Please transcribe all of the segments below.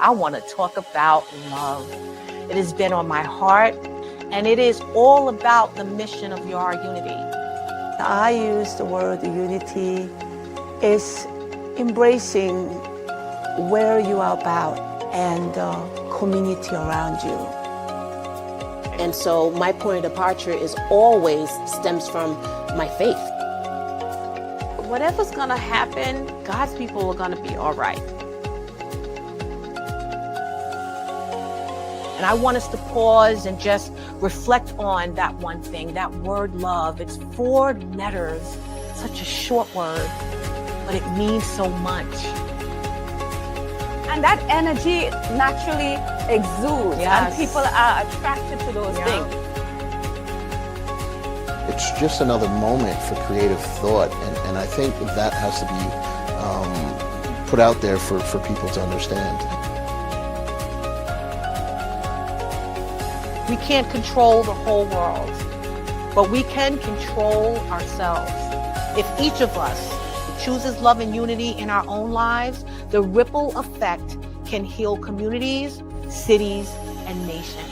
I want to talk about love. It has been on my heart, and it is all about the mission of your unity. I use the word unity is embracing where you are about and community around you. And so my point of departure is always stems from my faith. Whatever's going to happen, God's people are going to be all right. And I want us to pause and just reflect on that one thing, that word love. It's 4 letters, such a short word, but it means so much. And that energy naturally exudes, Yes. and people are attracted to those things. It's just another moment for creative thought, and I think that has to be put out there for people to understand. We can't control the whole world, but we can control ourselves. If each of us chooses love and unity in our own lives, the ripple effect can heal communities, cities, and nations.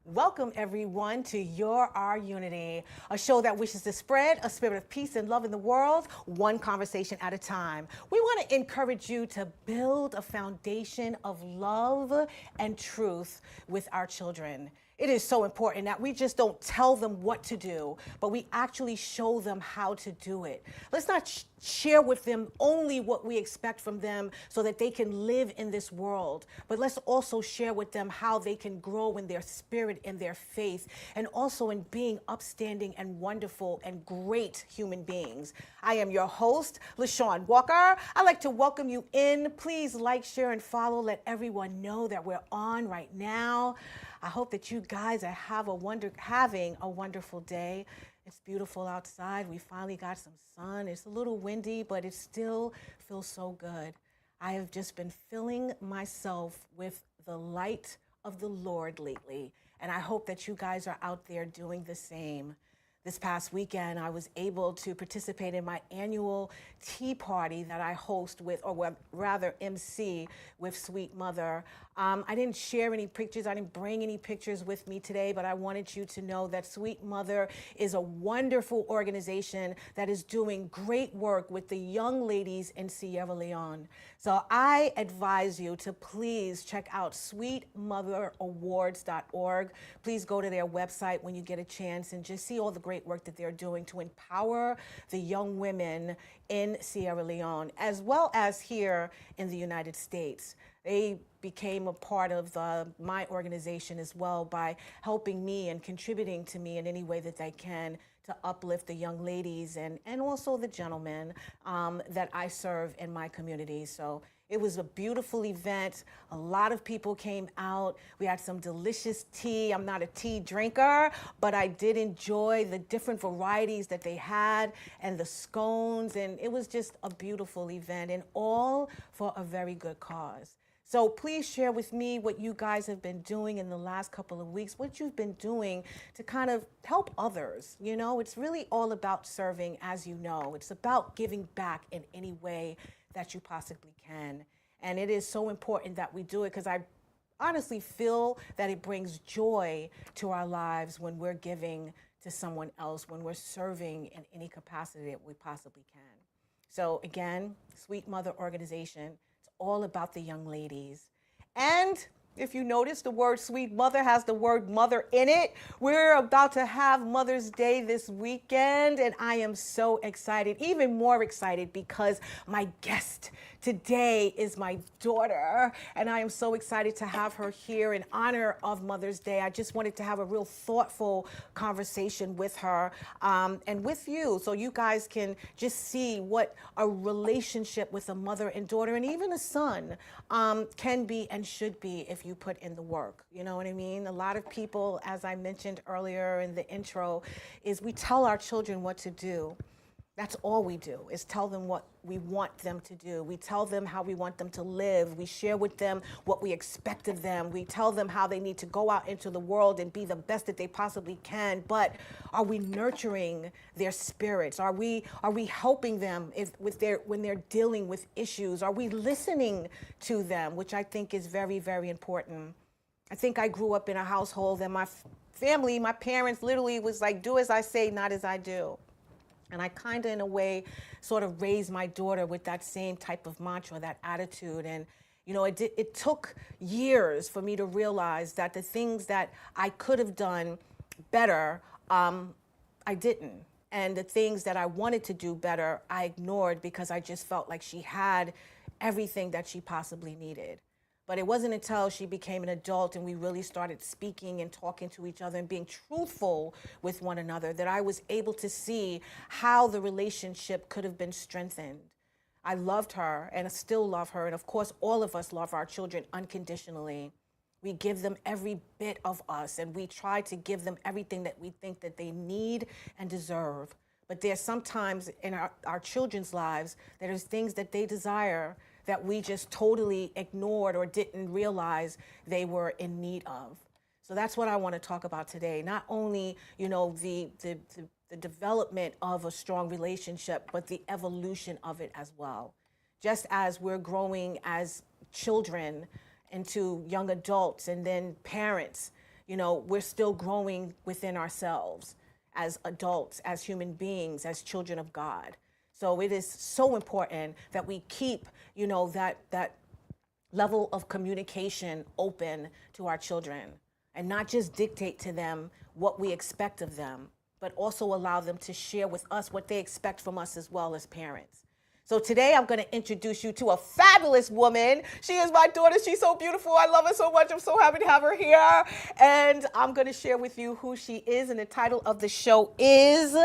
Welcome, everyone, to Our Unity, a show that wishes to spread a spirit of peace and love in the world, one conversation at a time. We want to encourage you to build a foundation of love and truth with our children. It is so important that we just don't tell them what to do, but we actually show them how to do it. Let's not share with them only what we expect from them so that they can live in this world, but let's also share with them how they can grow in their spirit, in their faith, and also in being upstanding and wonderful and great human beings. I am your host, LaShawn Walker. I'd like to welcome you in. Please like, share, and follow. Let everyone know that we're on right now. I hope that you guys are having a wonderful day. It's beautiful outside. We finally got some sun. It's a little windy, but it still feels so good. I have just been filling myself with the light of the Lord lately, and I hope that you guys are out there doing the same. This past weekend, I was able to participate in my annual tea party that I host with, or rather MC with Sweet Mother. I didn't share any pictures. I didn't bring any pictures with me today, but I wanted you to know that Sweet Mother is a wonderful organization that is doing great work with the young ladies in Sierra Leone. So I advise you to please check out sweetmotherawards.org. Please go to their website when you get a chance and just see all the great work that they're doing to empower the young women in Sierra Leone, as well as here in the United States. They became a part of my organization as well by helping me and contributing to me in any way that they can to uplift the young ladies and also the gentlemen that I serve in my community. So it was a beautiful event. A lot of people came out. We had some delicious tea. I'm not a tea drinker, but I did enjoy the different varieties that they had and the scones. And it was just a beautiful event, and all for a very good cause. So please share with me what you guys have been doing in the last couple of weeks, what you've been doing to kind of help others. You know, it's really all about serving, as you know. It's about giving back in any way that you possibly can. And it is so important that we do it, because I honestly feel that it brings joy to our lives when we're giving to someone else, when we're serving in any capacity that we possibly can. So again, Sweet Mother Organization, it's all about the young ladies. And if you notice, the word Sweet Mother has the word mother in it. We're about to have Mother's Day this weekend, and I am so excited, even more excited, because my guest today is my daughter, and I am so excited to have her here in honor of Mother's Day. I just wanted to have a real thoughtful conversation with her and with you, so you guys can just see what a relationship with a mother and daughter, and even a son, can be and should be if you put in the work. You know what I mean? A lot of people, as I mentioned earlier in the intro, is we tell our children what to do. That's all we do, is tell them what we want them to do. We tell them how we want them to live. We share with them what we expect of them. We tell them how they need to go out into the world and be the best that they possibly can. But are we nurturing their spirits? Are we helping them when they're dealing with issues? Are we listening to them, which I think is very, very important. I think I grew up in a household and my family, my parents literally was like, do as I say, not as I do. And I kind of, in a way, sort of raised my daughter with that same type of mantra, that attitude. And, you know, it took years for me to realize that the things that I could have done better, I didn't. And the things that I wanted to do better, I ignored because I just felt like she had everything that she possibly needed. But it wasn't until she became an adult and we really started speaking and talking to each other and being truthful with one another that I was able to see how the relationship could have been strengthened. I loved her and I still love her. And of course, all of us love our children unconditionally. We give them every bit of us and we try to give them everything that we think that they need and deserve. But there's sometimes in our children's lives, there's things that they desire that we just totally ignored or didn't realize they were in need of. So that's what I want to talk about today. Not only, you know, the development of a strong relationship, but the evolution of it as well. Just as we're growing as children into young adults and then parents, you know, we're still growing within ourselves as adults, as human beings, as children of God. So it is so important that we keep, you know, that level of communication open to our children and not just dictate to them what we expect of them, but also allow them to share with us what they expect from us as well as parents. So today I'm going to introduce you to a fabulous woman. She is my daughter. She's so beautiful. I love her so much. I'm so happy to have her here. And I'm going to share with you who she is. And the title of the show is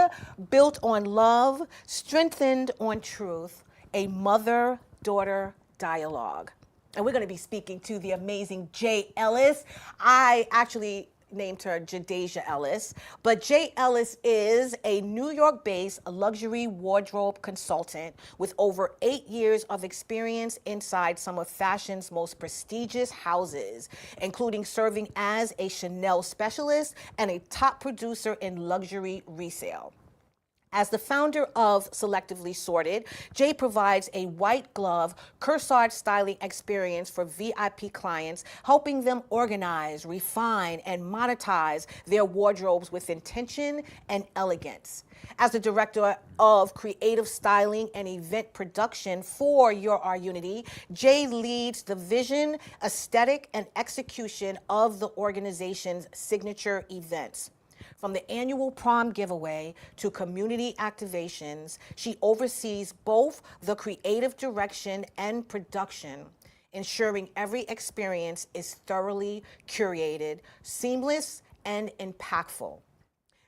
Built on Love, Strengthened on Truth, a Mother-Daughter Dialogue. And we're going to be speaking to the amazing Jay Ellis. I actually named her Jadasia Ellis, but Jay Ellis is a New York-based luxury wardrobe consultant with over 8 years of experience inside some of fashion's most prestigious houses, including serving as a Chanel specialist and a top producer in luxury resale. As the founder of Selectively Sorted, Jay provides a white glove, cursor styling experience for VIP clients, helping them organize, refine, and monetize their wardrobes with intention and elegance. As the director of creative styling and event production for Your Are Unity, Jay leads the vision, aesthetic, and execution of the organization's signature events. From the annual prom giveaway to community activations, she oversees both the creative direction and production, ensuring every experience is thoroughly curated, seamless, and impactful.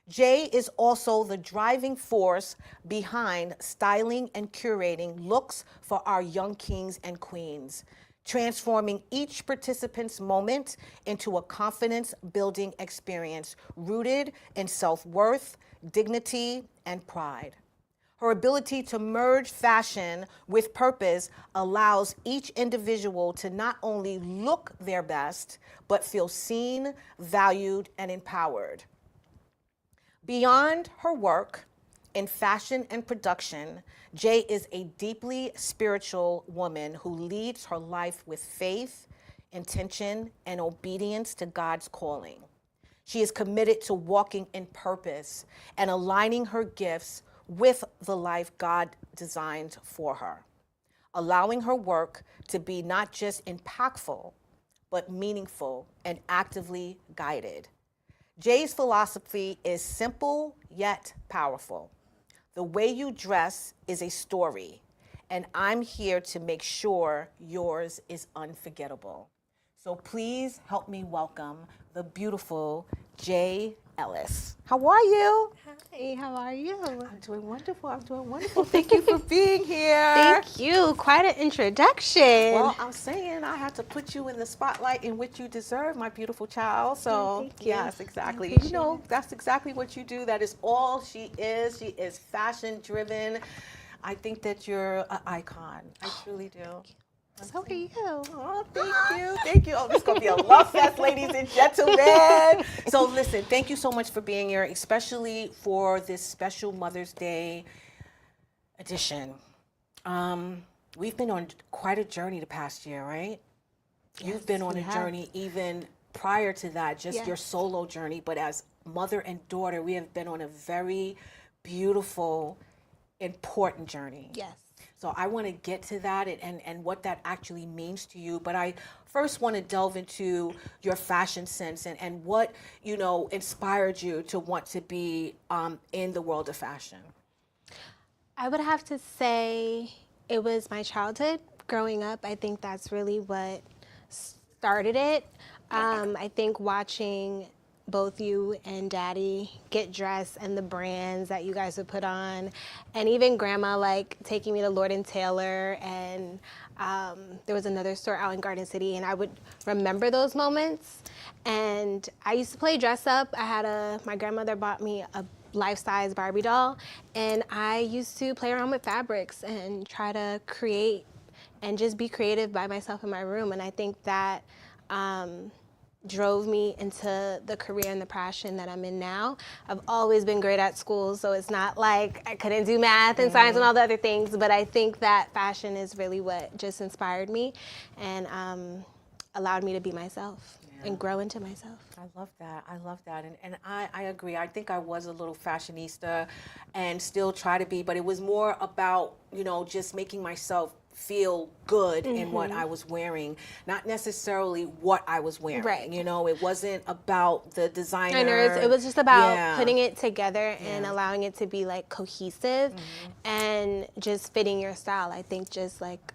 Jay is also the driving force behind styling and curating looks for our young kings and queens, transforming each participant's moment into a confidence-building experience rooted in self-worth, dignity, and pride. Her ability to merge fashion with purpose allows each individual to not only look their best, but feel seen, valued, and empowered. Beyond her work in fashion and production, Jay is a deeply spiritual woman who leads her life with faith, intention, and obedience to God's calling. She is committed to walking in purpose and aligning her gifts with the life God designed for her, allowing her work to be not just impactful, but meaningful and actively guided. Jay's philosophy is simple yet powerful. The way you dress is a story, and I'm here to make sure yours is unforgettable. So please help me welcome the beautiful Jay Ellis. How are you? Hi, Hi, how are you? I'm doing wonderful. I'm doing wonderful. Thank you for being here. Thank you. Quite an introduction. Well, I'm saying I had to put you in the spotlight in which you deserve, my beautiful child. So, thank you. yes, exactly. I appreciate You know, it. that's exactly what you do. That is all she is. She is fashion driven. I think that you're an icon. I truly do. So are you. Oh, thank you. Thank you. Oh, this is going to be a love fest, ladies and gentlemen. So listen, thank you so much for being here, especially for this special Mother's Day edition. We've been on quite a journey the past year, right? You've been on we a have. journey even prior to that, just your Yes. solo journey. But as mother and daughter, we have been on a very beautiful, important journey. Yes. So I want to get to that and what that actually means to you. But I first want to delve into your fashion sense and what, you know, inspired you to want to be in the world of fashion. I would have to say it was my childhood growing up. I think that's really what started it. I think watching both you and Daddy get dressed and the brands that you guys would put on, and even Grandma like taking me to Lord and Taylor, and there was another store out in Garden City, and I would remember those moments. And I used to play dress up. I had my grandmother bought me a life-size Barbie doll, and I used to play around with fabrics and try to create and just be creative by myself in my room. And I think that drove me into the career and the passion that I'm in now. I've always been great at school, so it's not like I couldn't do math and science and all the other things, but I think that fashion is really what just inspired me and allowed me to be myself and grow into myself. I love that. I love that. And I agree. I think I was a little fashionista and still try to be, but it was more about, you know, just making myself feel good in what I was wearing, not necessarily what I was wearing. Right. You know, it wasn't about the designer. I know, it was just about Yeah. putting it together and allowing it to be like cohesive and just fitting your style. I think just like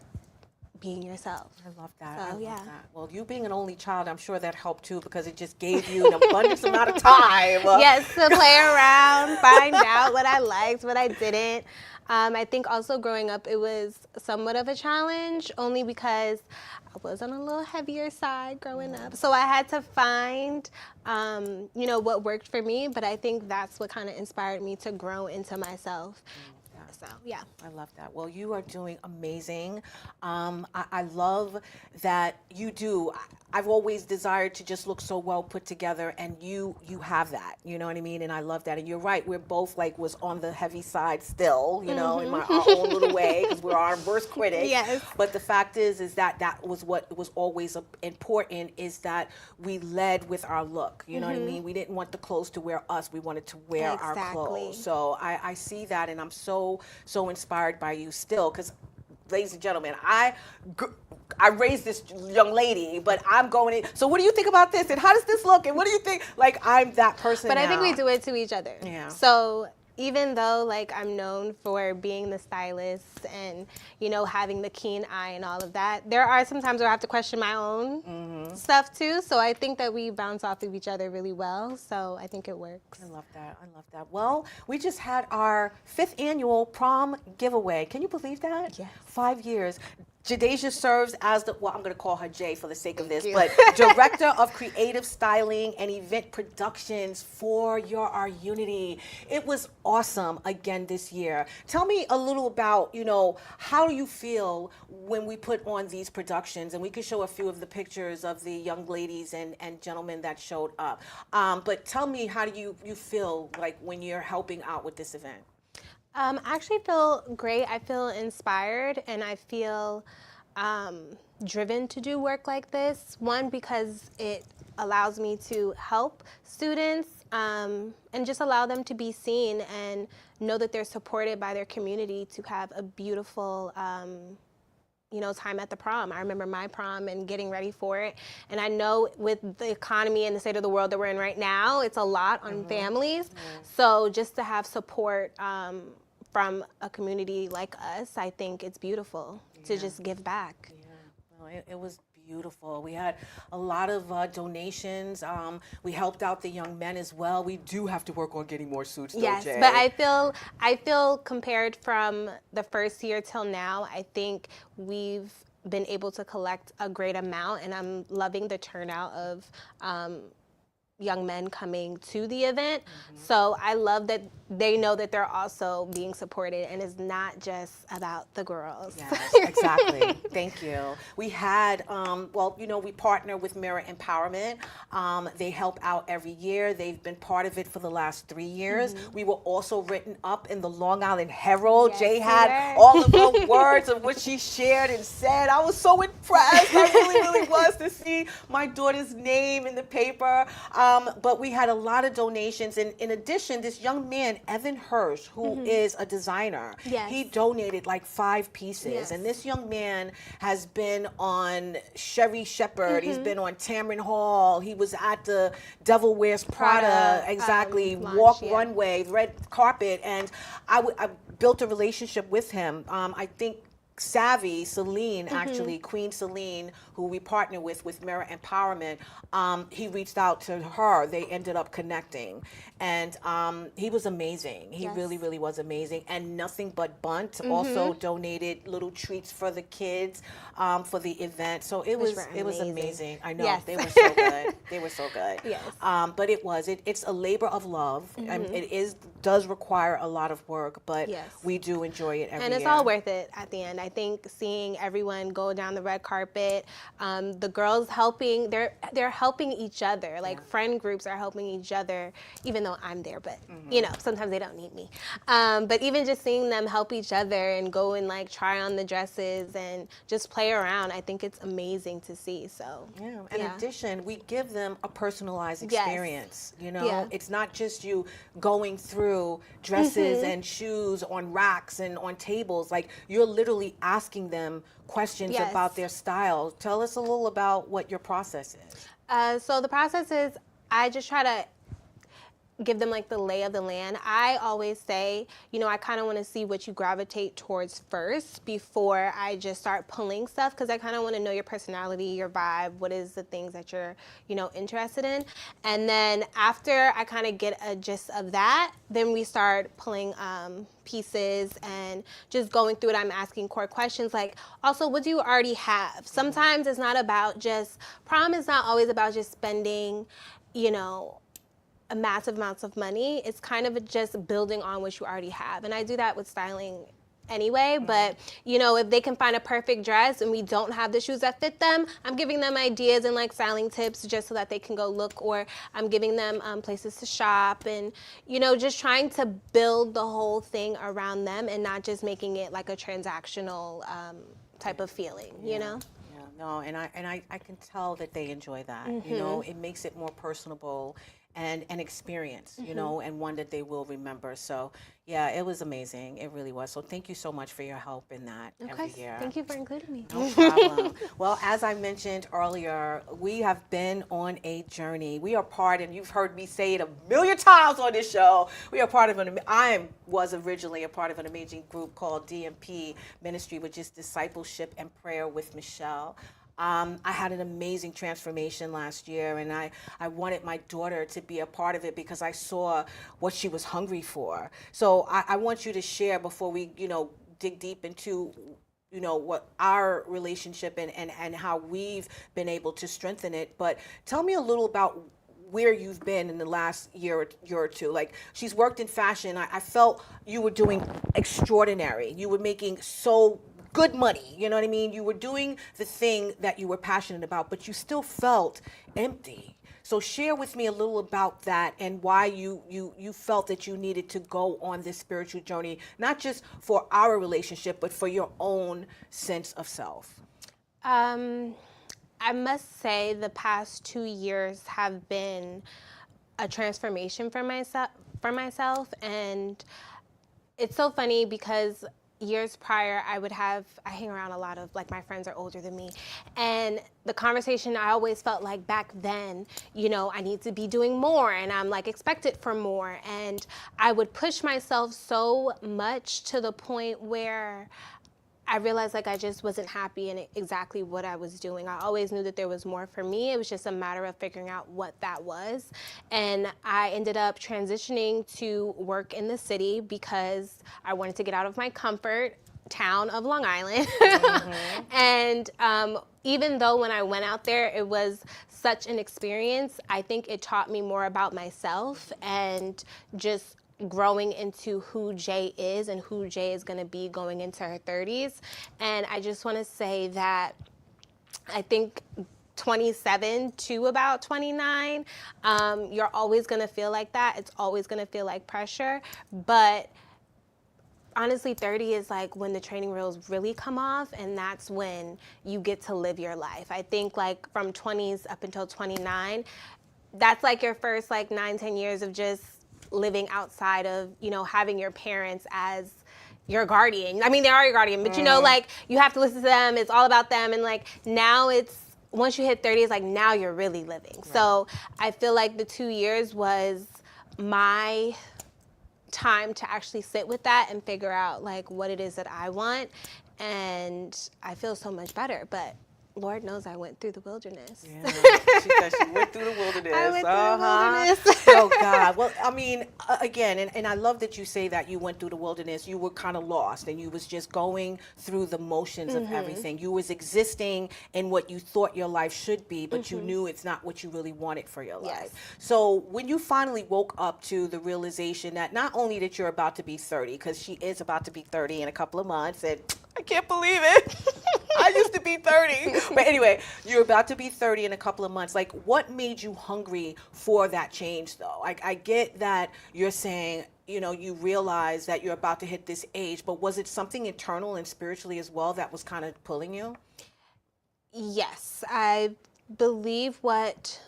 being yourself. I love that. So, I love yeah. that. Well, you being an only child, I'm sure that helped too because it just gave you an abundance amount of time. Yes, to play around, find out what I liked, what I didn't. I think also growing up, it was somewhat of a challenge only because I was on a little heavier side growing up. So I had to find, you know, what worked for me, but I think that's what kind of inspired me to grow into myself. So, yeah. I love that. Well, you are doing amazing. I love that you do. I've always desired to just look so well put together, and you have that. You know what I mean? And I love that. And you're right. We're both like was on the heavy side still. You know, in our own little way because we're our worst critics. Yes. But the fact is that was what was always important is that we led with our look. You know what I mean? We didn't want the clothes to wear us. We wanted to wear our Exactly. clothes. So I see that, and I'm so inspired by you still because, ladies and gentlemen, I raised this young lady, but I'm going in. So what do you think about this? And how does this look? And what do you think? Like, I'm that person But I think now. we do it to each other. Yeah. So even though like I'm known for being the stylist and, you know, having the keen eye and all of that, there are some times where I have to question my own stuff too. So I think that we bounce off of each other really well. So I think it works. I love that. I love that. Well, we just had our 5th annual prom giveaway. Can you believe that? Yes. 5 years. Jadeja serves as the, well, I'm going to call her Jay for the sake of this, you. but Director of Creative Styling and Event Productions for Our Unity. It was awesome again this year. Tell me a little about, you know, how do you feel when we put on these productions? And we could show a few of the pictures of the young ladies and gentlemen that showed up. But tell me, how do you feel like when you're helping out with this event? I actually feel great. I feel inspired and I feel driven to do work like this. One, because it allows me to help students and just allow them to be seen and know that they're supported by their community to have a beautiful you know, time at the prom. I remember my prom and getting ready for it. And I know with the economy and the state of the world that we're in right now, it's a lot on families. So just to have support from a community like us, I think it's beautiful to just give back. Yeah, well, it was beautiful. We had a lot of donations. We helped out the young men as well. We do have to work on getting more suits, though, Yes, Jay. but I feel compared from the first year till now, I think we've been able to collect a great amount, and I'm loving the turnout of young men coming to the event. So I love that they know that they're also being supported, and it's not just about the girls. Yes, exactly. Thank you. We had, well, you know, we partner with Mirror Empowerment. They help out every year. They've been part of it for the last 3 years. We were also written up in the Long Island Herald. Yes, Jay we had were. all of the words of what she shared and said. I was so impressed. I really was to see my daughter's name in the paper. But we had a lot of donations. And in addition, this young man, Evan Hirsch, who is a designer, Yes. he donated like 5 pieces. Yes. And this young man has been on Sherry Shepherd. He's been on Tamron Hall. He was at the Devil Wears Prada, exactly, launch, walk yeah. runway, red carpet. And I built a relationship with him. I think Savvy, Celine, actually, Queen Celine, who we partner with Mirror Empowerment, he reached out to her. They ended up connecting. And he was amazing. He Yes. really was amazing. And Nothing But Bunt also donated little treats for the kids for the event. So it was were amazing. amazing. I know. Yes. They were so good. They were so good. Yes. But it's a labor of love. It does require a lot of work, but Yes. we do enjoy it every And it's year. all worth it at the end. I think seeing everyone go down the red carpet, the girls helping, they're helping each other. Like friend groups are helping each other, even though I'm there, but you know, sometimes they don't need me. But even just seeing them help each other and go and like try on the dresses and just play around, I think it's amazing to see. So Yeah. In addition, we give them a personalized Yes. experience. You know, Yeah. it's not just you going through dresses and shoes on racks and on tables. Like, you're literally asking them questions Yes. about their style. Tell us a little about what your process is. So the process is I just try to give them like the lay of the land. I always say, you know, I kind of want to see what you gravitate towards first before I just start pulling stuff, because I kind of want to know your personality, your vibe, what is the things that you're, you know, interested in. And then after I kind of get a gist of that, then we start pulling pieces and just going through it. I'm asking core questions like, also, what do you already have? Sometimes it's not about just, prom is not always about just spending, you know, a massive amounts of money. It's kind of just building on what you already have. And I do that with styling anyway, but you know, if they can find a perfect dress and we don't have the shoes that fit them, I'm giving them ideas and like styling tips just so that they can go look, or I'm giving them places to shop, and you know, just trying to build the whole thing around them and not just making it like a transactional type of feeling, you know? Yeah, no, and I can tell that they enjoy that. You know, it makes it more personable and an experience, you know, and one that they will remember. So yeah, it was amazing. It really was. So thank you so much for your help in that every year. Thank you for including me. No problem. Well, as I mentioned earlier, we have been on a journey. We are part, and you've heard me say it a million times on this show, we are part of was originally a part of an amazing group called DMP Ministry, which is Discipleship and Prayer with Michelle. I had an amazing transformation last year, and I wanted my daughter to be a part of it because I saw what she was hungry for. So I want you to share before we, you know, dig deep into, you know, what our relationship and how we've been able to strengthen it. But tell me a little about where you've been in the last year or two. Like, she's worked in fashion. I felt you were doing extraordinary. You were making so good money, you know what I mean? You were doing the thing that you were passionate about, but you still felt empty. So share with me a little about that and why you felt that you needed to go on this spiritual journey, not just for our relationship, but for your own sense of self. I must say the past 2 years have been a transformation for myself, and it's so funny because years prior, I hang around a lot of, like, my friends are older than me. And the conversation, I always felt like back then, you know, I need to be doing more, and I'm like expected for more. And I would push myself so much to the point where I realized like I just wasn't happy in exactly what I was doing. I always knew that there was more for me. It was just a matter of figuring out what that was. And I ended up transitioning to work in the city because I wanted to get out of my comfort town of Long Island. And even though when I went out there, it was such an experience, I think it taught me more about myself and just growing into who Jay is and who Jay is going to be going into her 30s. And I just want to say that I think 27 to about 29, you're always going to feel like that. It's always going to feel like pressure. But honestly, 30 is like when the training wheels really come off, and that's when you get to live your life. I think like from 20s up until 29, that's like your first like 9-10 years of just living outside of, you know, having your parents as your guardian. I mean, they are your guardian, but you know, like you have to listen to them. It's all about them. And like now it's, once you hit 30, it's like now you're really living. Right. So I feel like the 2 years was my time to actually sit with that and figure out like what it is that I want. And I feel so much better. But Lord knows I went through the wilderness. Yeah, she said she went through the wilderness. I went through the wilderness. Oh, God. Well, I mean, again, and I love that you say that you went through the wilderness. You were kind of lost, and you was just going through the motions of everything. You was existing in what you thought your life should be, but you knew it's not what you really wanted for your life. Yes. So when you finally woke up to the realization that not only that you're about to be 30, because she is about to be 30 in a couple of months, and I can't believe it. I used to be 30. But anyway, you're about to be 30 in a couple of months. Like, what made you hungry for that change, though? I get that you're saying, you know, you realize that you're about to hit this age, but was it something internal and spiritually as well that was kind of pulling you? Yes, I believe what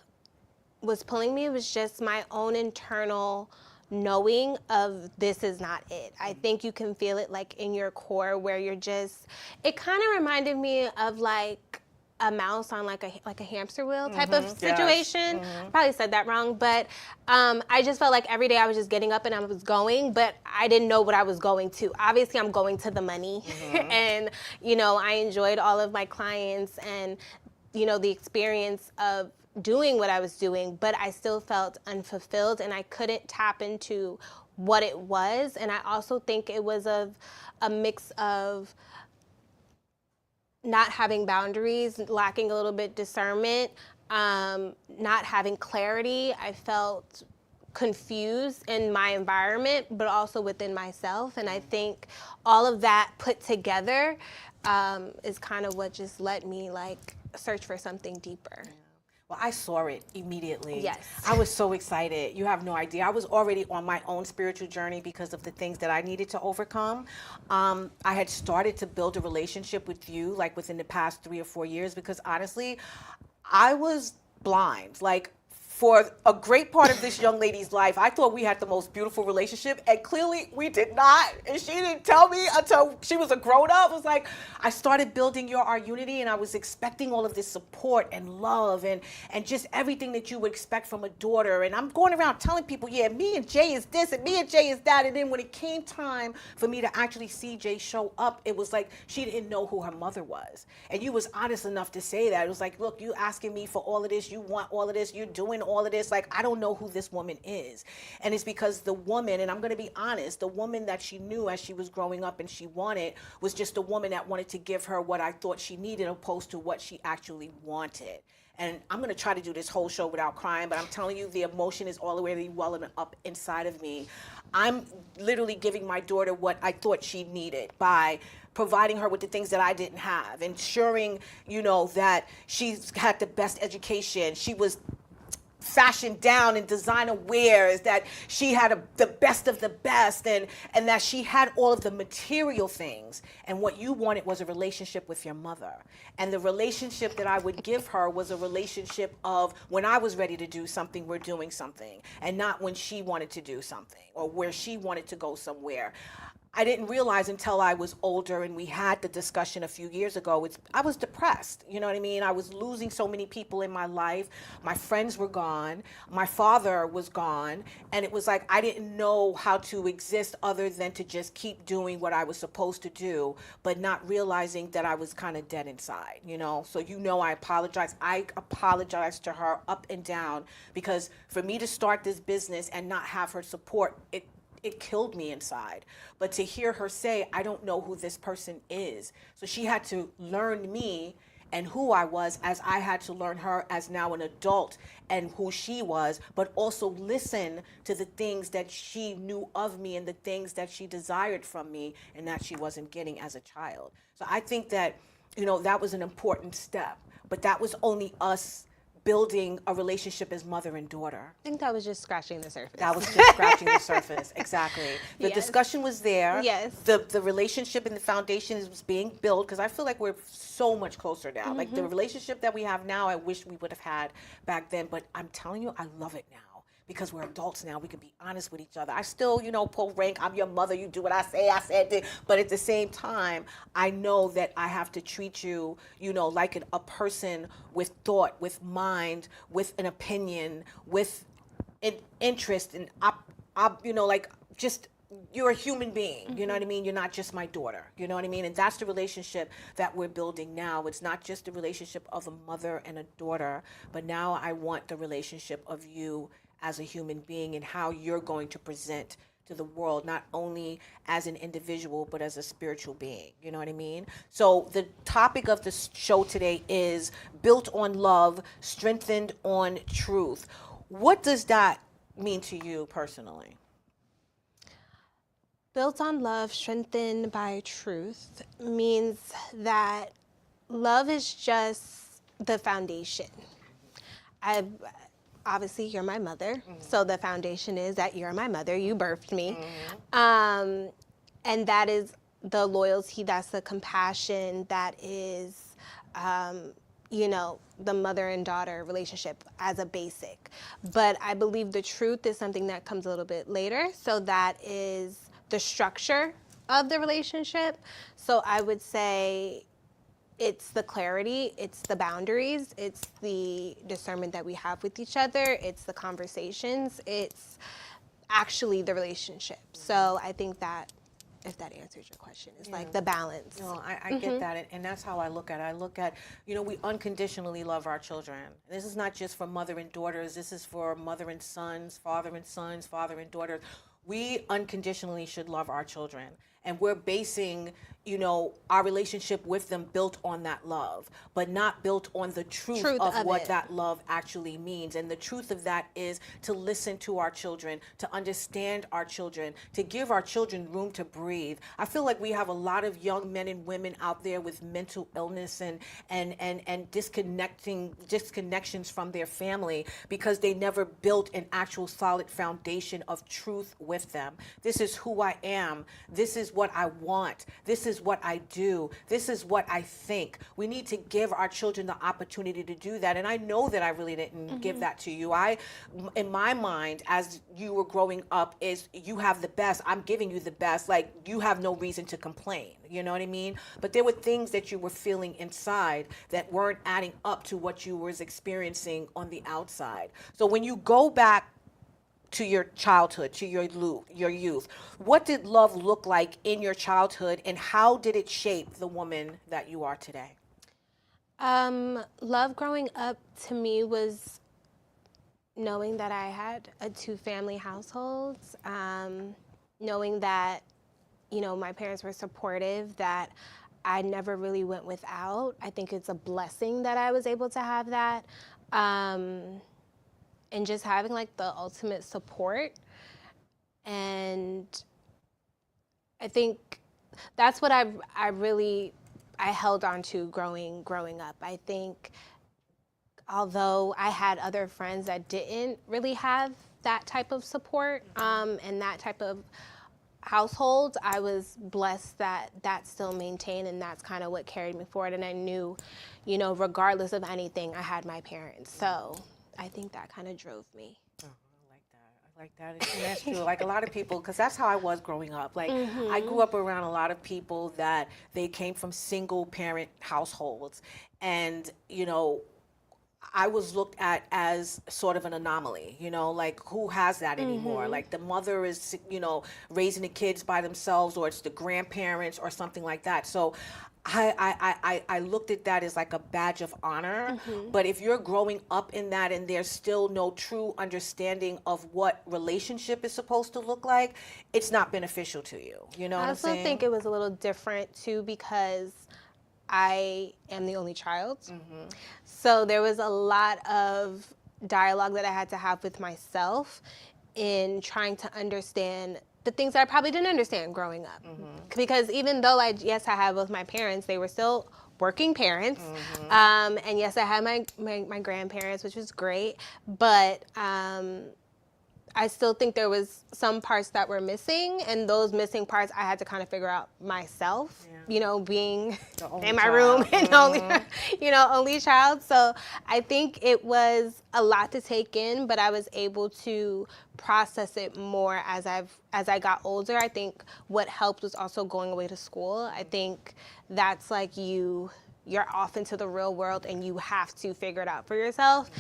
was pulling me was just my own internal knowing of this is not it. I think you can feel it like in your core where you're just, it kind of reminded me of like a mouse on like a hamster wheel type of situation. Yes. Probably said that wrong, but I just felt like every day I was just getting up and I was going, but I didn't know what I was going to. Obviously I'm going to the money and you know, I enjoyed all of my clients and you know, the experience of doing what I was doing, but I still felt unfulfilled and I couldn't tap into what it was. And I also think it was a mix of not having boundaries, lacking a little bit discernment, not having clarity. I felt confused in my environment, but also within myself. And I think all of that put together is kind of what just let me like search for something deeper. Well, I saw it immediately. Yes. I was so excited. You have no idea. I was already on my own spiritual journey because of the things that I needed to overcome. I had started to build a relationship with you like within the past 3 or 4 years because honestly, I was blind. Like, for a great part of this young lady's life, I thought we had the most beautiful relationship, and clearly we did not. And she didn't tell me until she was a grown-up. It was like, I started building our unity, and I was expecting all of this support and love and just everything that you would expect from a daughter. And I'm going around telling people, yeah, me and Jay is this, and me and Jay is that. And then when it came time for me to actually see Jay show up, it was like she didn't know who her mother was. And you was honest enough to say that. It was like, look, you asking me for all of this, you want all of this, you're doing all of this, like I don't know who this woman is. And it's because the woman, and I'm going to be honest, the woman that she knew as she was growing up and she wanted was just a woman that wanted to give her what I thought she needed opposed to what she actually wanted. And I'm going to try to do this whole show without crying, but I'm telling you, the emotion is all the way welling up inside of me. I'm literally giving my daughter what I thought she needed by providing her with the things that I didn't have, ensuring, you know, that she's had the best education. She was fashioned down in designer wears, that she had the best of the best, and that she had all of the material things. And what you wanted was a relationship with your mother. And the relationship that I would give her was a relationship of when I was ready to do something, we're doing something, and not when she wanted to do something or where she wanted to go somewhere. I didn't realize until I was older and we had the discussion a few years ago. I was depressed, you know what I mean? I was losing so many people in my life. My friends were gone. My father was gone. And it was like I didn't know how to exist other than to just keep doing what I was supposed to do, but not realizing that I was kind of dead inside, you know? So, I apologize. I apologize to her up and down, because for me to start this business and not have her support, it killed me inside. But to hear her say, I don't know who this person is. So she had to learn me and who I was, as I had to learn her as now an adult and who she was, but also listen to the things that she knew of me and the things that she desired from me and that she wasn't getting as a child. So I think that, that was an important step, but that was only us building a relationship as mother and daughter. I think that was just scratching the surface. That was just scratching the surface, exactly. The Yes. discussion was there. Yes. The relationship and the foundation was being built, because I feel like we're so much closer now. Like the relationship that we have now, I wish we would have had back then, but I'm telling you, I love it now. Because we're adults now, we can be honest with each other. I still, pull rank. I'm your mother. You do what I say. I said this. But at the same time, I know that I have to treat you, like a person with thought, with mind, with an opinion, with an interest, and just you're a human being. You know what I mean? You're not just my daughter. You know what I mean? And that's the relationship that we're building now. It's not just the relationship of a mother and a daughter, but now I want the relationship of you as a human being and how you're going to present to the world, not only as an individual, but as a spiritual being. You know what I mean? So the topic of the show today is built on love, strengthened on truth. What does that mean to you personally? Built on love, strengthened by truth means that love is just the foundation. Obviously, you're my mother, so the foundation is that you're my mother. You birthed me. And that is the loyalty, that's the compassion, that is, the mother and daughter relationship as a basic. But I believe the truth is something that comes a little bit later, so that is the structure of the relationship. So I would say it's the clarity, it's the boundaries, it's the discernment that we have with each other, it's the conversations, it's actually the relationship. So I think that, if that answers your question, it's like the balance. No, I get that, and that's how I look at it. I look at, we unconditionally love our children. This is not just for mother and daughters, this is for mother and sons, father and daughters. We unconditionally should love our children. And we're basing, our relationship with them built on that love, but not built on the truth of what that love actually means. And the truth of that is to listen to our children, to understand our children, to give our children room to breathe. I feel like we have a lot of young men and women out there with mental illness and disconnections from their family because they never built an actual solid foundation of truth with them. This is who I am. This is what I want. This is what I do. This is what I think. We need to give our children the opportunity to do that. And I know that I really didn't give that to you. In my mind, as you were growing up, is you have the best. I'm giving you the best. Like, you have no reason to complain. You know what I mean? But there were things that you were feeling inside that weren't adding up to what you was experiencing on the outside. So when you go back to your childhood, to your youth, what did love look like in your childhood, and how did it shape the woman that you are today? Love growing up to me was knowing that I had a two-family household, knowing that, my parents were supportive, that I never really went without. I think it's a blessing that I was able to have that. And just having like the ultimate support. And I think that's what I held on to growing up. I think although I had other friends that didn't really have that type of support and that type of household, I was blessed that that's still maintained, and that's kind of what carried me forward. And I knew, regardless of anything, I had my parents. So I think that kind of drove me. Oh, I like that. I like that. And that's true. Like a lot of people, because that's how I was growing up. Like I grew up around a lot of people that they came from single parent households. And, you know, I was looked at as sort of an anomaly, you know, like who has that anymore? Like the mother is, you know, raising the kids by themselves, or it's the grandparents or something like that. So I looked at that as like a badge of honor. But if you're growing up in that and there's still no true understanding of what relationship is supposed to look like, it's not beneficial to you. You know what I'm saying? I also think it was a little different too because I am the only child. So there was a lot of dialogue that I had to have with myself in trying to understand the things that I probably didn't understand growing up. Because even though I had both my parents, they were still working parents. And yes, I had my grandparents, which was great. But I still think there was some parts that were missing, and those missing parts I had to kind of figure out myself, you know, being in my room and only, you know, only child. So I think it was a lot to take in, but I was able to process it more as I got older. I think what helped was also going away to school. I think that's like you're off into the real world and you have to figure it out for yourself.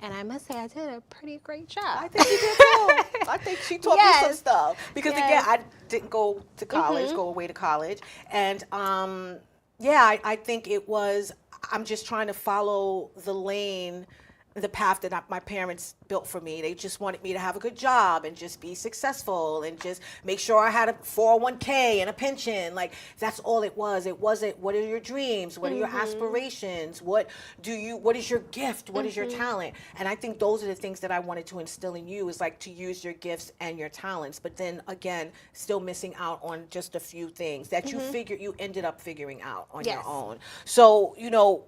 And I must say I did a pretty great job. I think you did too. I think she taught me some stuff. Because again, I didn't go to college, go away to college. And I think it was, I'm just trying to follow the lane, the path that my parents built for me. They just wanted me to have a good job and just be successful and just make sure I had a 401k and a pension. Like that's all it was. It wasn't what are your dreams? What are your aspirations? What is your gift? What is your talent? And I think those are the things that I wanted to instill in you, is like to use your gifts and your talents. But then again, still missing out on just a few things that you ended up figuring out on your own. So, you know,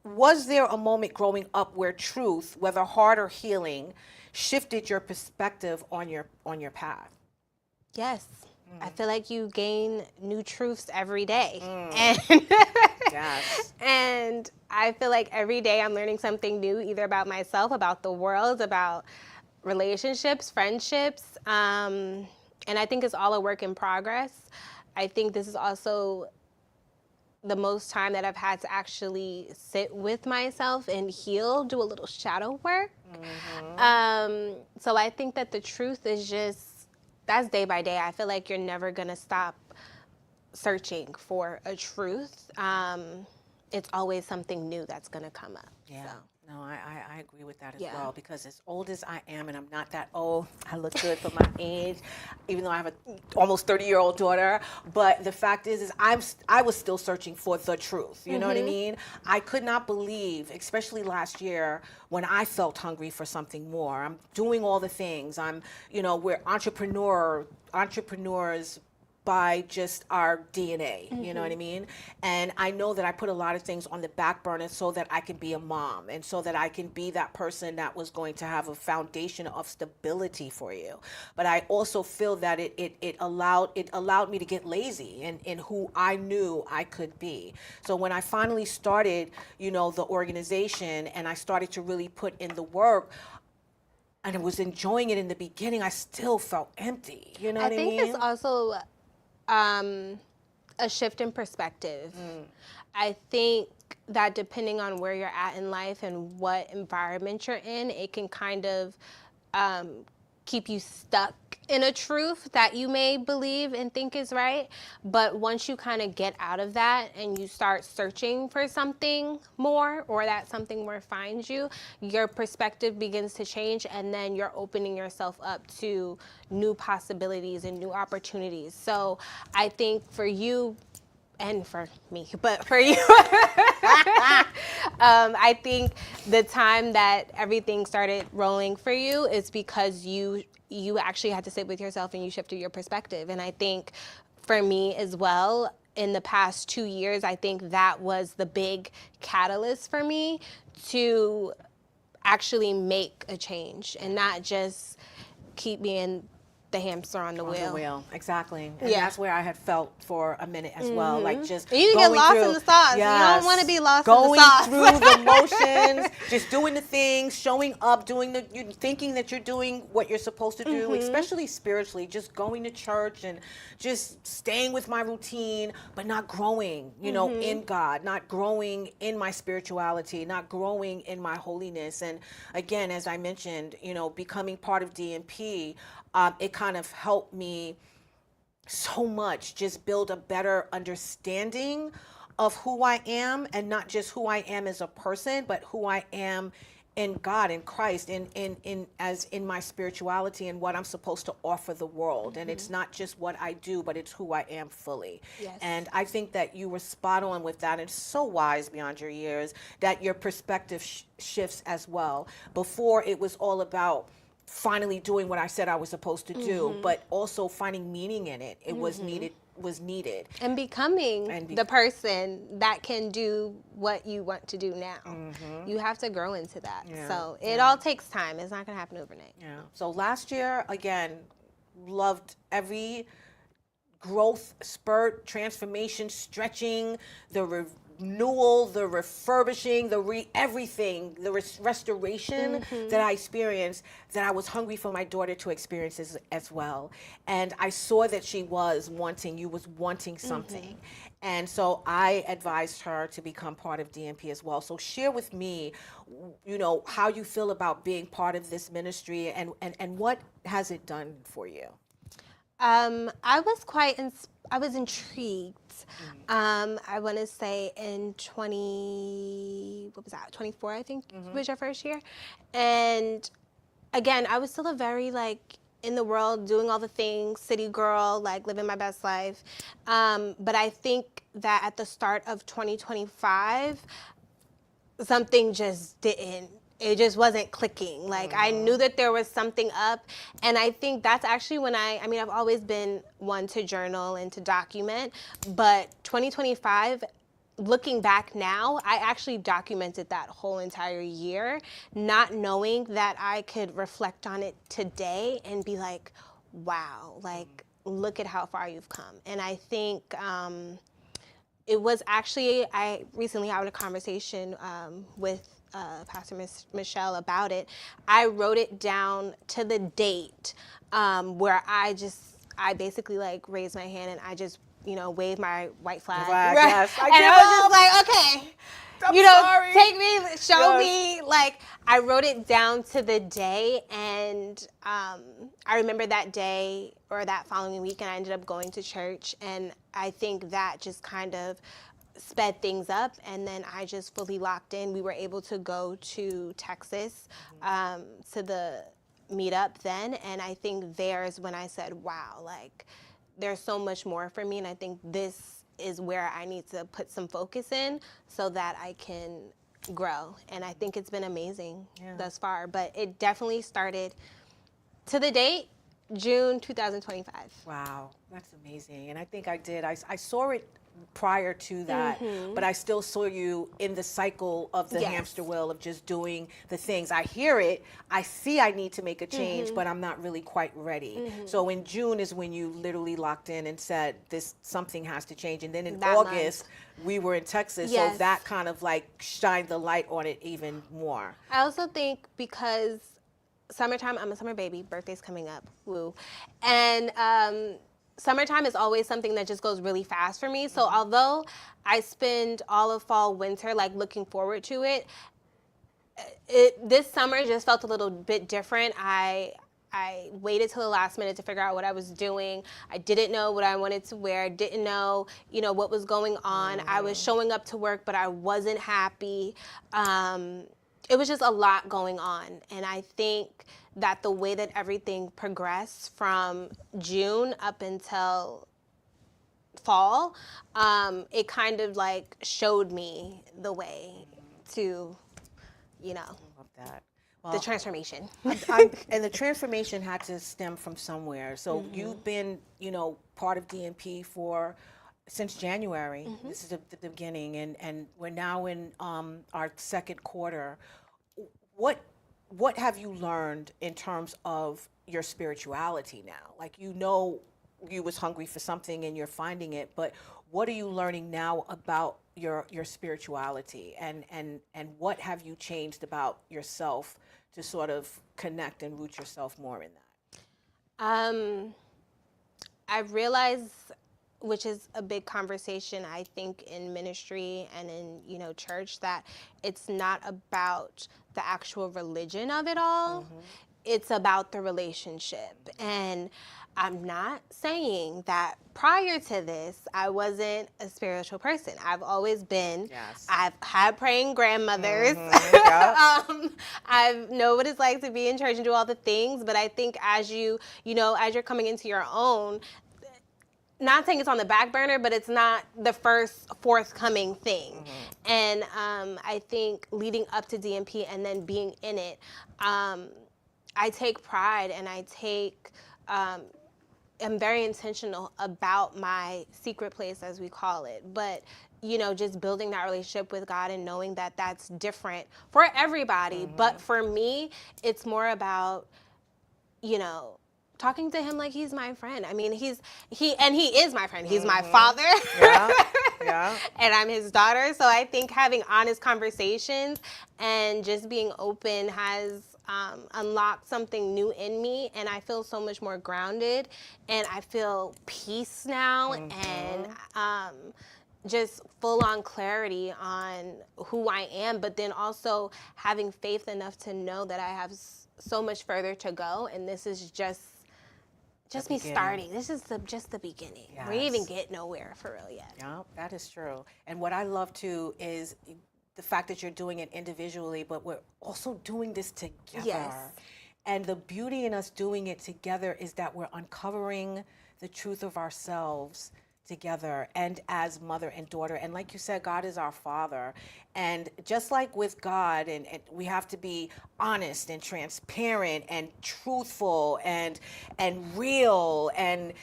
was there a moment growing up where truth, whether hard or healing, shifted your perspective on your path? Yes. I feel like you gain new truths every day. And Yes. and I feel like every day I'm learning something new, either about myself, about the world, about relationships, friendships. And I think it's all a work in progress. I think this is also the most time that I've had to actually sit with myself and heal, do a little shadow work. So I think that the truth is just, that's day by day. I feel like you're never gonna stop searching for a truth. It's always something new that's gonna come up. Yeah. So. No, I agree with that as well, because as old as I am, and I'm not that old, I look good for my age, even though I have a almost 30-year-old daughter, but the fact is I was still searching for the truth, you know what I mean? I could not believe, especially last year, when I felt hungry for something more. I'm doing all the things. We're entrepreneurs by just our DNA, you know what I mean? And I know that I put a lot of things on the back burner so that I can be a mom and so that I can be that person that was going to have a foundation of stability for you. But I also feel that it allowed me to get lazy in who I knew I could be. So when I finally started, you know, the organization and I started to really put in the work, and I was enjoying it in the beginning, I still felt empty, you know what I mean? I think it's also a shift in perspective. I think that depending on where you're at in life and what environment you're in, it can kind of keep you stuck in a truth that you may believe and think is right. But once you kind of get out of that and you start searching for something more, or that something more finds you, your perspective begins to change, and then you're opening yourself up to new possibilities and new opportunities. So I think for you, and for me, but for you, I think the time that everything started rolling for you is because you actually had to sit with yourself and you shifted your perspective. And I think for me as well, in the past 2 years, I think that was the big catalyst for me to actually make a change and not just keep being the hamster on the On wheel. the wheel, exactly. And Yeah. that's where I had felt for a minute as well. Like just And you can get going lost through, in the sauce. You don't want to be lost in the going sauce. through the motions, just doing the things, showing up, you thinking that you're doing what you're supposed to do, especially spiritually, just going to church and just staying with my routine, but not growing, in God, not growing in my spirituality, not growing in my holiness. And again, as I mentioned, becoming part of DMP, it kind of helped me so much just build a better understanding of who I am, and not just who I am as a person, but who I am in God, in Christ, in my spirituality and what I'm supposed to offer the world. And it's not just what I do, but it's who I am fully. Yes. And I think that you were spot on with that. It's so wise beyond your years that your perspective shifts as well. Before, it was all about finally doing what I said I was supposed to do, but also finding meaning in it. It was needed. And becoming the person that can do what you want to do now. You have to grow into that. So it all takes time. It's not going to happen overnight. Yeah. So last year, again, loved every growth spurt, transformation, stretching, the renewal, the refurbishing, everything, the restoration that I experienced, that I was hungry for my daughter to experience as well. And I saw that you was wanting something. And so I advised her to become part of DMP as well. So share with me, how you feel about being part of this ministry, and what has it done for you? I was intrigued. I want to say in 24, I think was your first year. And again, I was still a very in the world, doing all the things, city girl, living my best life. But I think that at the start of 2025, something just it just wasn't clicking. I knew that there was something up. And I think that's actually when I've always been one to journal and to document, but 2025, looking back now, I actually documented that whole entire year, not knowing that I could reflect on it today and be like, wow, look at how far you've come. And I think, it was actually, I recently had a conversation with Pastor Michelle about it. I wrote it down to the date where I basically raised my hand and I just, waved my white flag. Yes, and I was just okay. Sorry. Take me, show me. I wrote it down to the day, and I remember that day or that following week, and I ended up going to church, and I think that just kind of sped things up, and then I just fully locked in. We were able to go to Texas to the meetup then, and I think there's when I said, wow, there's so much more for me, and I think this is where I need to put some focus in so that I can grow. And I think it's been amazing thus far, but it definitely started to the date, June 2025. Wow, that's amazing. And I think I did. I saw it prior to that, but I still saw you in the cycle of the hamster wheel of just doing the things. I hear it, I see I need to make a change, but I'm not really quite ready. So in June is when you literally locked in and said something has to change. And then in August, we were in Texas, so that kind of shined the light on it even more. I also think because summertime, I'm a summer baby, birthday's coming up, woo. And summertime is always something that just goes really fast for me. So although I spend all of fall, winter, looking forward to it, this summer just felt a little bit different. I waited till the last minute to figure out what I was doing. I didn't know what I wanted to wear, didn't know, what was going on. I was showing up to work, but I wasn't happy. It was just a lot going on. And I think that the way that everything progressed from June up until fall, it kind of showed me the way to, I love that. the transformation. And the transformation had to stem from somewhere. So you've been, part of DMP since January. This is the beginning, and we're now in our second quarter. What what have you learned in terms of your spirituality now? Like, you know, you was hungry for something and you're finding it, but what are you learning now about your spirituality, and what have you changed about yourself to sort of connect and root yourself more in that? I've realized, which is a big conversation, I think, in ministry and in, you know, church, that it's not about the actual religion of it all. It's about the relationship. And I'm not saying that prior to this, I wasn't a spiritual person. I've always been. Yes. I've had praying grandmothers. I know what it's like to be in church and do all the things. But I think as you know, as you're coming into your own, not saying it's on the back burner, but it's not the first forthcoming thing. And I think leading up to DMP and then being in it, I take pride, and I'm very intentional about my secret place, as we call it. But, you know, just building that relationship with God and knowing that that's different for everybody. But for me, it's more about, you know, talking to him like he's my friend. I mean, he is my friend. He's my father. Yeah. And I'm his daughter. So I think having honest conversations and just being open has unlocked something new in me. And I feel so much more grounded, and I feel peace now, and just full on clarity on who I am, but then also having faith enough to know that I have so much further to go. And this is just me starting. This is just the beginning. We didn't even get nowhere for real yet. Yeah, that is true. And what I love too is the fact that you're doing it individually, but we're also doing this together. Yes. And the beauty in us doing it together is that we're uncovering the truth of ourselves together, and as mother and daughter. And like you said, God is our Father. And just like with God, and we have to be honest and transparent and truthful and real and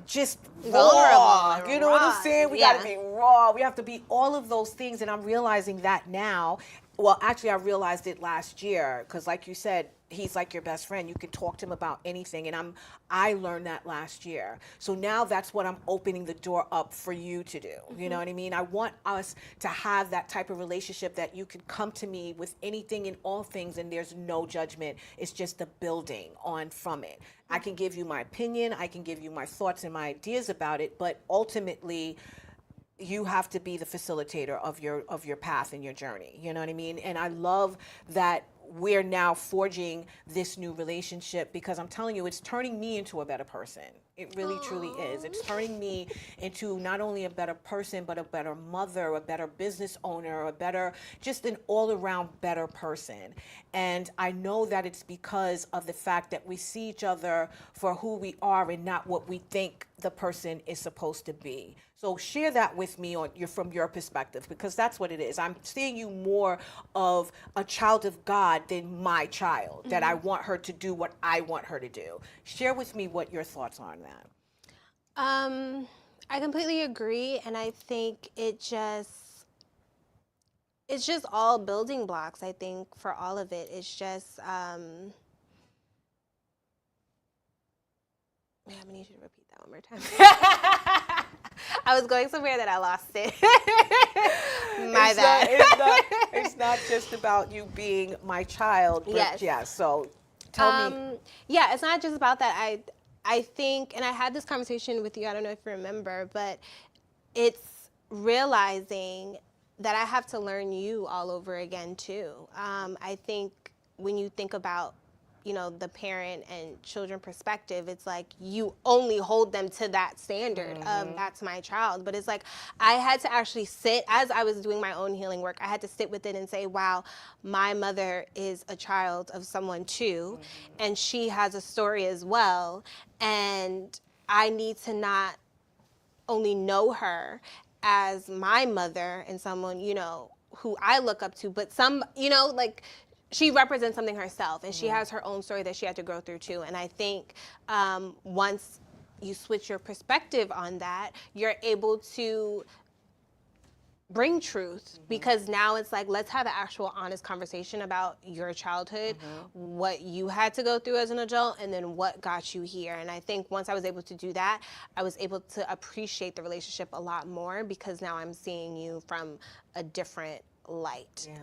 just raw. Vulnerable, You know what I'm raw. saying? We got to be raw. We have to be all of those things. And I'm realizing that now. Well, actually, I realized it last year, because like you said, he's like your best friend. You can talk to him about anything. And I learned that last year. So now that's what I'm opening the door up for you to do. You know what I mean? I want us to have that type of relationship that you can come to me with anything and all things, and there's no judgment. It's just the building on from it. I can give you my opinion. I can give you my thoughts and my ideas about it. But ultimately, you have to be the facilitator of your path and your journey. You know what I mean? And I love that we're now forging this new relationship, because I'm telling you, it's turning me into a better person. It really, truly is. It's turning me into not only a better person, but a better mother, a better business owner, just an all-around better person. And I know that it's because of the fact that we see each other for who we are and not what we think the person is supposed to be. So share that with me from your perspective, because that's what it is. I'm seeing you more of a child of God than my child, that I want her to do what I want her to do. Share with me what your thoughts are on that. I completely agree, and I think it's just all building blocks. I think for all of it, it's just I'm gonna need you to repeat that one more time. I was going somewhere that I lost it. My bad. It's not just about you being my child, but Yes. yeah, so tell me. Yeah, it's not just about that. I think, and I had this conversation with you, I don't know if you remember, but it's realizing that I have to learn you all over again too. I think when you think about, you know, the parent and children perspective, it's like you only hold them to that standard of that's my child. But it's like I had to actually sit, as I was doing my own healing work, I had to sit with it and say, wow, my mother is a child of someone too, and she has a story as well. And I need to not only know her as my mother and someone, you know, who I look up to, but some, you know, like, she represents something herself, and she has her own story that she had to go through too. And I think once you switch your perspective on that, you're able to bring truth, because now it's like, let's have an actual honest conversation about your childhood, what you had to go through as an adult, and then what got you here. And I think once I was able to do that, I was able to appreciate the relationship a lot more, because now I'm seeing you from a different light. Yeah.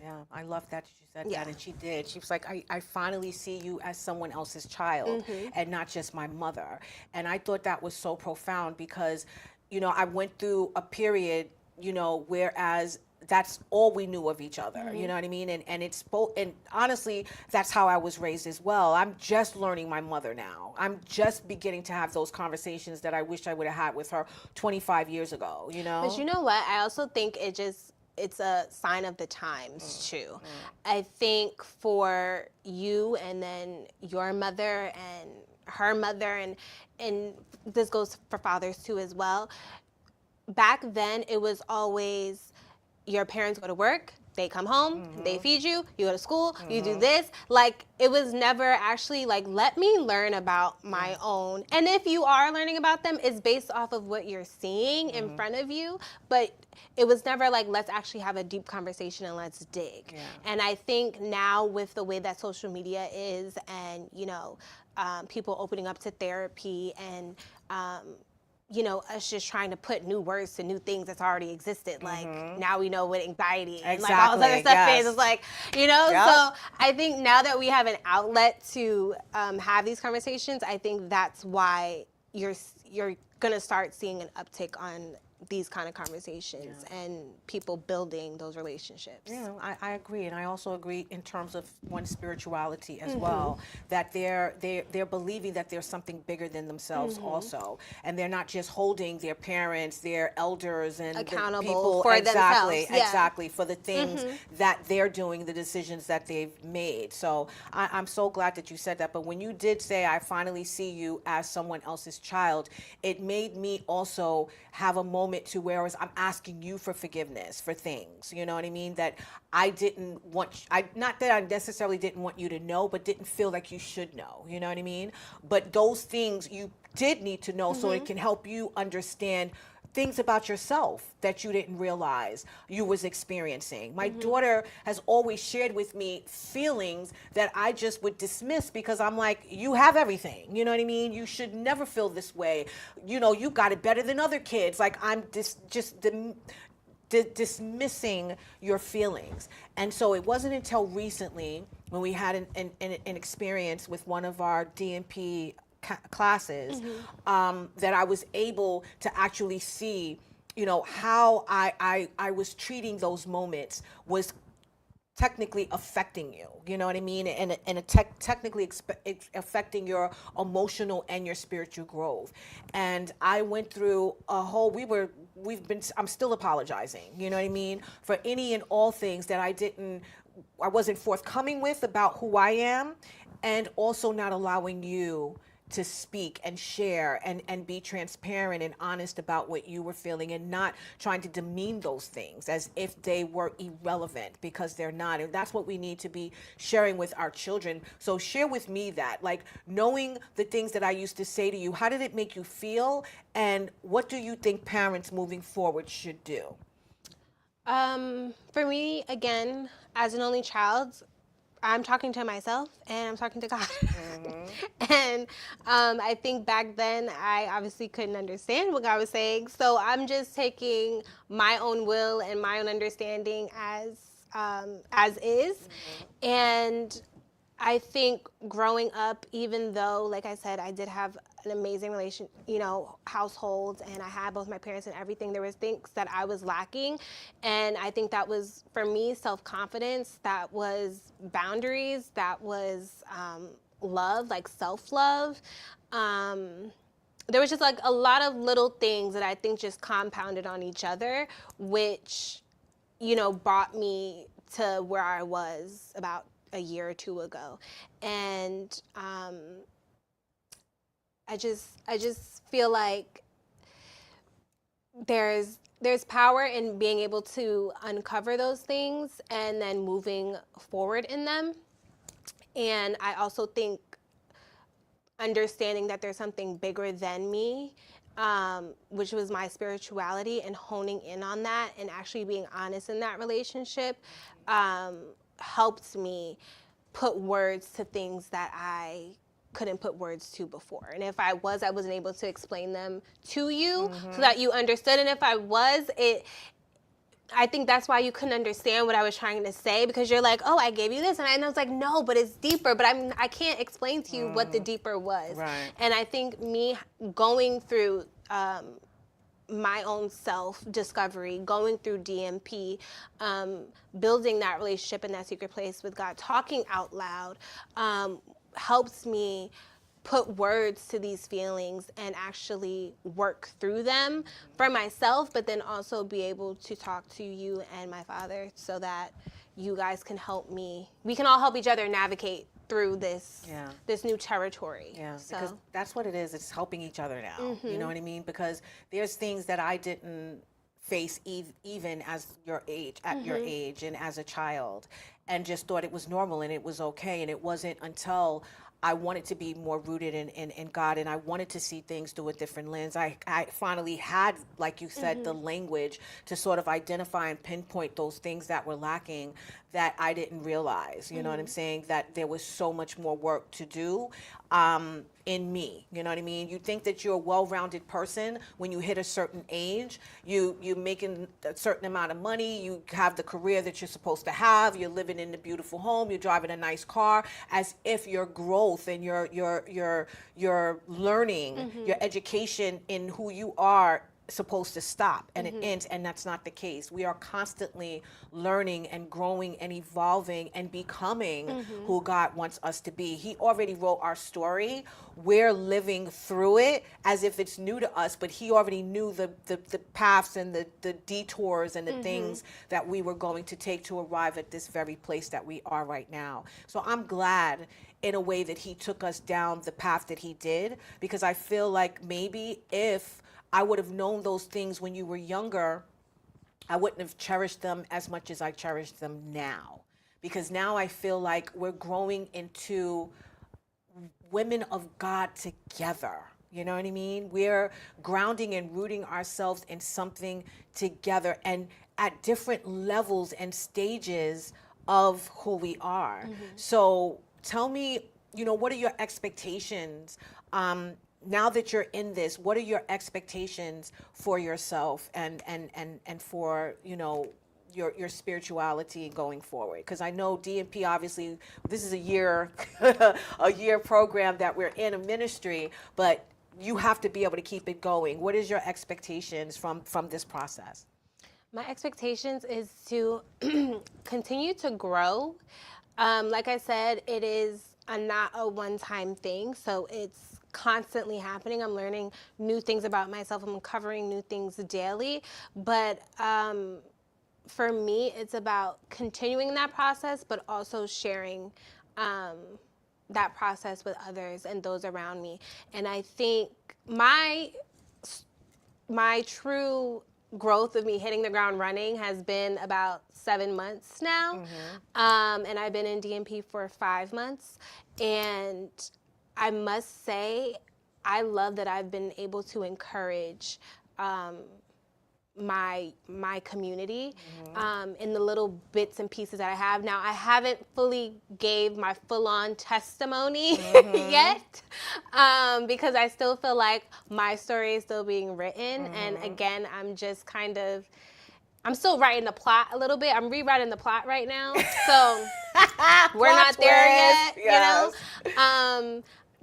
Yeah, I love that you said Yeah. that, and she did. She was like, I finally see you as someone else's child and not just my mother. And I thought that was so profound because, you know, I went through a period, you know, whereas that's all we knew of each other, you know what I mean? And it's both, and honestly, that's how I was raised as well. I'm just learning my mother now. I'm just beginning to have those conversations that I wish I would have had with her 25 years ago, you know? But you know what? I also think it's a sign of the times too. I think for you and then your mother and her mother, and this goes for fathers too as well. Back then it was always your parents go to work, they come home, they feed you, you go to school, you do this. Like, it was never actually like, let me learn about my own. And if you are learning about them, it's based off of what you're seeing in front of you. But it was never like, let's actually have a deep conversation and let's dig. And I think now with the way that social media is, and, you know, people opening up to therapy, and you know, us just trying to put new words to new things that's already existed. Like, now we know what anxiety and like all this other stuff is. It's like, you know, so I think now that we have an outlet to have these conversations, I think that's why you're gonna start seeing an uptick on these kind of conversations and people building those relationships. Yeah, I agree, and I also agree in terms of one's spirituality as well, that they're believing that there's something bigger than themselves also, and they're not just holding their parents, their elders, and accountable the people for exactly, themselves. exactly for the things that they're doing, the decisions that they've made. So I'm so glad that you said that. But when you did say, I finally see you as someone else's child, it made me also have a moment to where I'm asking you for forgiveness for things, you know what I mean, that I didn't want, not that I necessarily didn't want you to know, but didn't feel like you should know, you know what I mean? But those things you did need to know so it can help you understand things about yourself that you didn't realize you was experiencing. My daughter has always shared with me feelings that I just would dismiss because I'm like, you have everything, you know what I mean? You should never feel this way. You know, you got it better than other kids. Like, I'm dismissing your feelings. And so it wasn't until recently when we had an experience with one of our DMP classes that I was able to actually see, you know, how I was treating those moments was technically affecting you, you know what I mean, and technically affecting your emotional and your spiritual growth. And I went through a whole, I'm still apologizing, you know what I mean, for any and all things that I wasn't forthcoming with about who I am, and also not allowing you to speak and share and be transparent and honest about what you were feeling, and not trying to demean those things as if they were irrelevant, because they're not. And that's what we need to be sharing with our children. So share with me that, like, knowing the things that I used to say to you, how did it make you feel? And what do you think parents moving forward should do? For me, again, as an only child, I'm talking to myself and I'm talking to God. And I think back then I obviously couldn't understand what God was saying. So I'm just taking my own will and my own understanding as is. And I think growing up, even though, like I said, I did have an amazing household, and I had both my parents and everything, there was things that I was lacking. And I think that was, for me, self-confidence, that was boundaries, that was love, like self-love. There was just like a lot of little things that I think just compounded on each other, which, you know, brought me to where I was about a year or two ago. And I just feel like there's power in being able to uncover those things and then moving forward in them. And I also think understanding that there's something bigger than me which was my spirituality, and honing in on that and actually being honest in that relationship, helped me put words to things that I couldn't put words to before. And if I wasn't able to explain them to you so that you understood. And if I was, I think that's why you couldn't understand what I was trying to say, because you're like, oh, I gave you this. And I was like, no, but it's deeper. But I can't explain to you what the deeper was. Right. And I think me going through my own self-discovery, going through DMP, building that relationship in that secret place with God, talking out loud, helps me put words to these feelings and actually work through them for myself, but then also be able to talk to you and my father so that you guys can help me. We can all help each other navigate through this new territory. Yeah, so. because that's what it is. It's helping each other now. You know what I mean? Because there's things that I didn't face even as your age, at your age and as a child, and just thought it was normal and it was okay. And it wasn't until I wanted to be more rooted in God, and I wanted to see things through a different lens. I finally had, like you said, the language to sort of identify and pinpoint those things that were lacking that I didn't realize. You know what I'm saying? That there was so much more work to do in me. You know what I mean? You think that you're a well-rounded person when you hit a certain age. You're making a certain amount of money. You have the career that you're supposed to have. You're living in a beautiful home. You're driving a nice car. As if your growth and your learning, your education in who you are supposed to stop and it ends, and that's not the case. We are constantly learning and growing and evolving and becoming who God wants us to be. He already wrote our story. We're living through it as if it's new to us, but he already knew the paths and the detours and the things that we were going to take to arrive at this very place that we are right now. So I'm glad in a way that he took us down the path that he did, because I feel like maybe if I would have known those things when you were younger, I wouldn't have cherished them as much as I cherish them now. Because now I feel like we're growing into women of God together. You know what I mean? We're grounding and rooting ourselves in something together and at different levels and stages of who we are. So tell me, what are your expectations? Now that you're in this, what are your expectations for yourself and for, your spirituality going forward? Because I know DMP, obviously, this is a year program that we're in, a ministry, but you have to be able to keep it going. What is your expectations from this process? My expectations is to continue to grow. Like I said, it is not a one-time thing, so it's constantly happening. I'm learning new things about myself. I'm uncovering new things daily. But for me, it's about continuing that process, but also sharing that process with others and those around me. And I think my true growth of me hitting the ground running has been about 7 months now. And I've been in DMP for 5 months. And I must say, I love that I've been able to encourage my community in the little bits and pieces that I have. Now, I haven't fully gave my full-on testimony yet, because I still feel like my story is still being written. And again, I'm just I'm still writing the plot a little bit. I'm rewriting the plot right now. So we're not there yet, yes.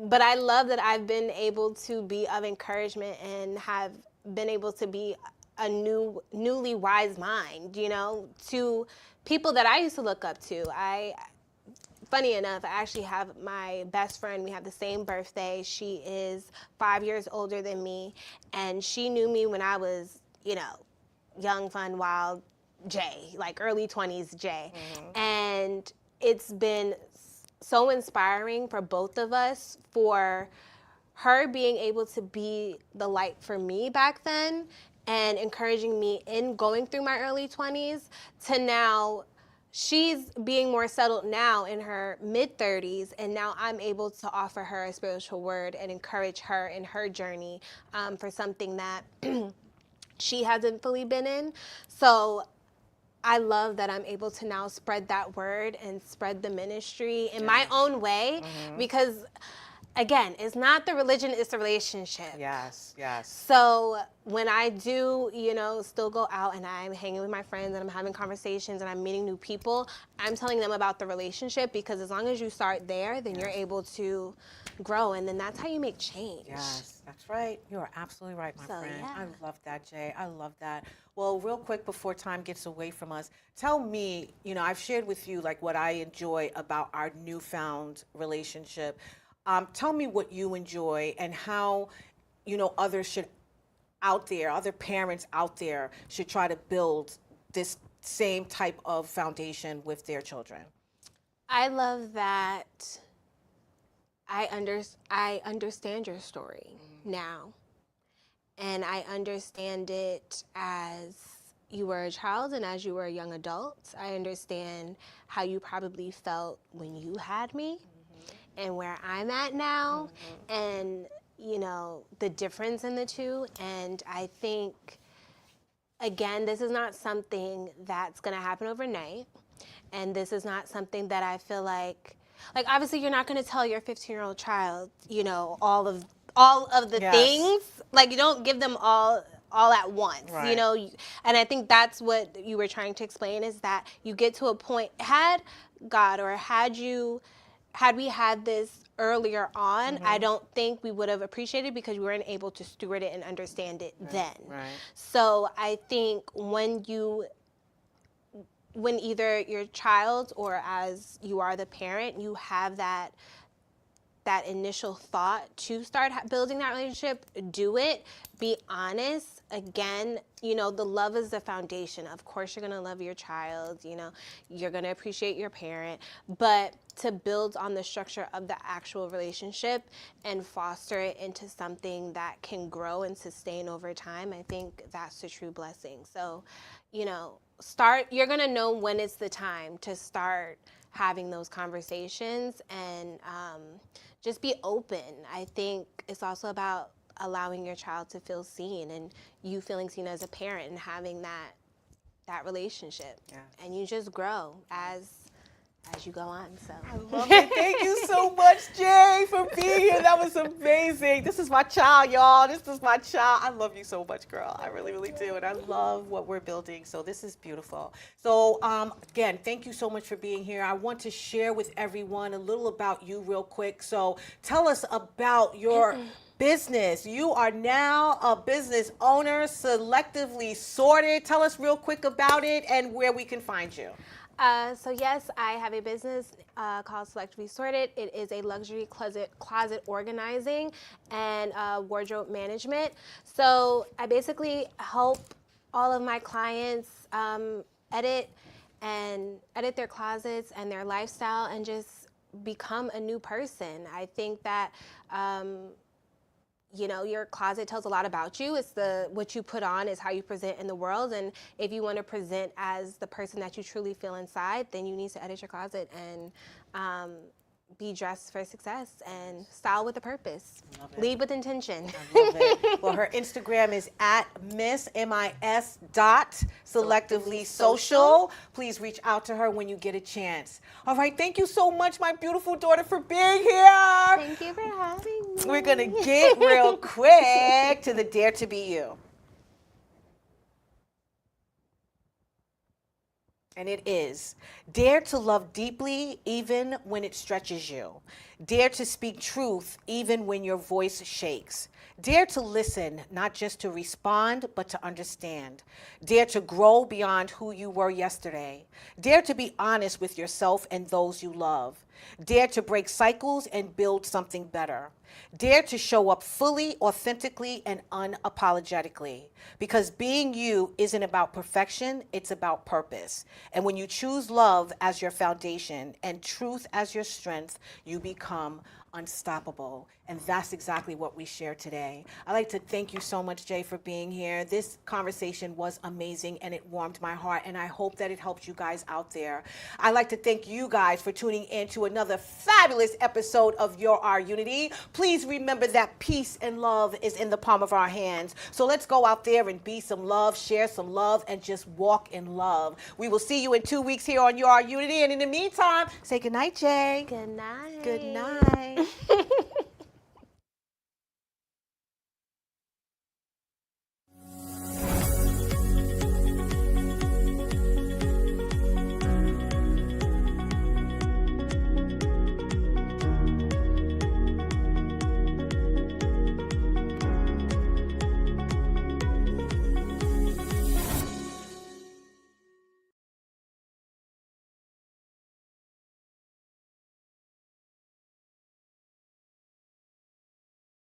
But I love that I've been able to be of encouragement and have been able to be a newly wise mind, to people that I used to look up to. Funny enough, I actually have my best friend. We have the same birthday. She is 5 years older than me, and she knew me when I was, young, fun, wild Jay, like early 20s Jay. And it's been so inspiring for both of us, for her being able to be the light for me back then and encouraging me in going through my early 20s, to now she's being more settled now in her mid-30s, and now I'm able to offer her a spiritual word and encourage her in her journey for something that she hasn't fully been in. So I love that I'm able to now spread that word and spread the ministry in my own way, because again, it's not the religion, it's the relationship. Yes, yes. So when I do, still go out and I'm hanging with my friends and I'm having conversations and I'm meeting new people, I'm telling them about the relationship, because as long as you start there, then you're able to grow, and then that's how you make change. Yes, that's right. You are absolutely right, my friend. yeah. I love that, Jay. I love that. Well, real quick before time gets away from us, tell me, I've shared with you like what I enjoy about our newfound relationship. Tell me what you enjoy and how, others should other parents out there should try to build this same type of foundation with their children. I love that I understand your story now. And I understand it as you were a child and as you were a young adult. I understand how you probably felt when you had me and where I'm at now, and, the difference in the two. And I think, again, this is not something that's going to happen overnight. And this is not something that I feel like obviously you're not going to tell your 15-year-old child, all of the things. Like, you don't give them all at once, Right. And I think that's what you were trying to explain, is that you get to a point, had God or had we had this earlier on, I don't think we would have appreciated, because we weren't able to steward it and understand it then. Right. So I think when either your child or as you are the parent, you have that initial thought to start building that relationship, do it, be honest. Again, the love is the foundation. Of course, you're going to love your child, you're going to appreciate your parent, but to build on the structure of the actual relationship and foster it into something that can grow and sustain over time, I think that's the true blessing. So, you're going to know when it's the time to start having those conversations, and just be open. I think it's also about allowing your child to feel seen, and you feeling seen as a parent, and having that relationship. Yeah. And you just grow as you go on. So I love it. Thank you so much, Jay, for being here. That was amazing. This is my child, y'all. This is my child. I love you so much, girl. I really, really do. And I love what we're building. So this is beautiful. So again, thank you so much for being here. I want to share with everyone a little about you real quick. So tell us about your business. You are now a business owner, Selectively Sorted. Tell us real quick about it and where we can find you. So yes, I have a business called Selectively Sorted. It is a luxury closet organizing and wardrobe management. So I basically help all of my clients edit their closets and their lifestyle, and just become a new person. I think that your closet tells a lot about you. It's what you put on is how you present in the world. And if you want to present as the person that you truly feel inside, then you need to edit your closet and be dressed for success and style with a purpose. Lead with intention. I love it. Well, her Instagram is at Selectively Social. Please reach out to her when you get a chance. All right, thank you so much, my beautiful daughter, for being here. Thank you for having me. We're gonna get real quick to the Dare to Be You. And it is, dare to love deeply even when it stretches you. Dare to speak truth even when your voice shakes. Dare to listen, not just to respond, but to understand. Dare to grow beyond who you were yesterday. Dare to be honest with yourself and those you love. Dare to break cycles and build something better. Dare to show up fully, authentically, and unapologetically. Because being you isn't about perfection, it's about purpose. And when you choose love as your foundation and truth as your strength, you become unstoppable. And that's exactly what we share today. I'd like to thank you so much, Jay, for being here. This conversation was amazing and it warmed my heart, and I hope that it helped you guys out there. I'd like to thank you guys for tuning in to another fabulous episode of Your Our Unity. Please remember that peace and love is in the palm of our hands. So let's go out there and be some love, share some love, and just walk in love. We will see you in 2 weeks here on Your Our Unity. And in the meantime, say good night, Jay. Good night. Good night.